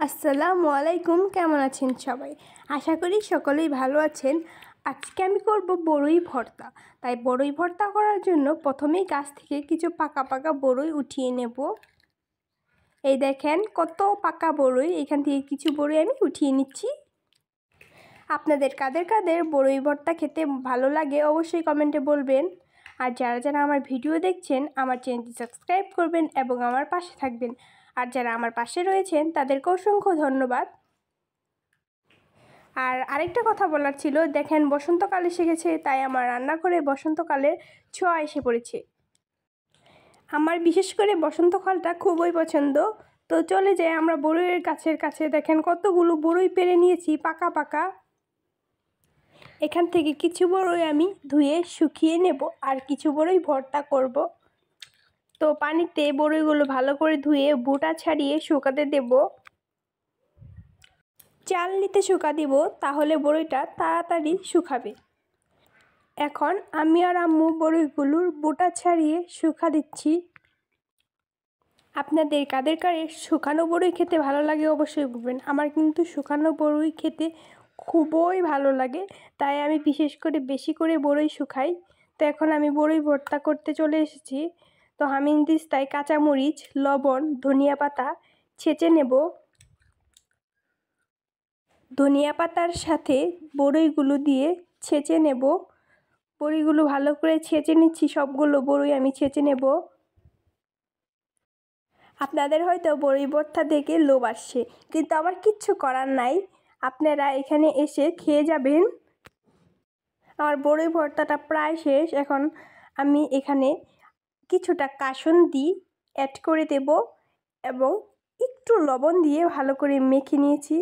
আসসালামু আলাইকুম। কেমন আছেন সবাই? আশা করি সকলেই ভালো আছেন। আজকে আমি করব বড়ই ভর্তা। তাই বড়ই ভর্তা করার জন্য প্রথমেই গাছ থেকে কিছু পাকা পাকা বড়ই উঠিয়ে নেব। এই দেখেন কত পাকা বড়ই, এখান থেকে কিছু বড়ই আমি উঠিয়ে নিচ্ছি। আপনাদের কাদের কাদের বড়ই ভর্তা খেতে ভালো লাগে অবশ্যই কমেন্টে বলবেন। আর যারা যারা আমার ভিডিও দেখছেন আমার চ্যানেলটি সাবস্ক্রাইব করবেন এবং আমার পাশে থাকবেন। আর যারা আমার পাশে রয়েছেন তাদেরকে অসংখ্য ধন্যবাদ। আর আরেকটা কথা বলার ছিল, দেখেন বসন্তকাল এসে গেছে, তাই আমার রান্নাঘরে বসন্তকালের ছোঁয়া এসে পড়েছে। আমার বিশেষ করে বসন্তকালটা খুবই পছন্দ। তো চলে যাই আমরা বড়ইয়ের গাছের কাছে। দেখেন কতগুলো বড়ই পেরে নিয়েছি পাকা পাকা। এখান থেকে কিছু বড়ই আমি ধুয়ে শুকিয়ে নেব আর কিছু বড়ই ভর্তা করব। তো পানিতে বড়ইগুলো ভালো করে ধুয়ে বোটা ছাড়িয়ে শুকাতে দেব। চালনিতে শুকা দিব, তাহলে বড়ইটা তাড়াতাড়ি শুকাবে। এখন আমি আর আম্মু বড়ইগুলোর বোটা ছাড়িয়ে শুকা দিচ্ছি। আপনাদের কাদের কারে শুকানো বড়ই খেতে ভালো লাগে অবশ্যই বলবেন। আমার কিন্তু শুকানো বড়ই খেতে খুবই ভালো লাগে, তাই আমি বিশেষ করে বেশি করে বড়ই শুকাই। তো এখন আমি বড়ই ভর্তা করতে চলে এসেছি। তো হামিনদিস্তায় কাঁচামরিচ, লবণ, ধনিয়া পাতা ছেঁচে নেব। ধনিয়া পাতার সাথে বড়ইগুলো দিয়ে ছেঁচে নেব। বড়িগুলো ভালো করে ছেঁচে নিচ্ছি, সবগুলো বড়ই আমি ছেঁচে নেব। আপনাদের হয়তো বড়ই ভর্তা দেখে লোভ আসছে, কিন্তু আমার কিচ্ছু করার নাই, আপনারা এখানে এসে খেয়ে যাবেন। আমার বড়ই ভর্তাটা প্রায় শেষ। এখন আমি এখানে কিছুটা কাসুন্দি অ্যাড করে দেব এবং একটু লবণ দিয়ে ভালো করে মেখে নিয়েছি।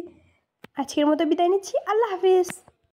আজকের মতো বিদায় নিচ্ছি। আল্লাহ হাফিজ।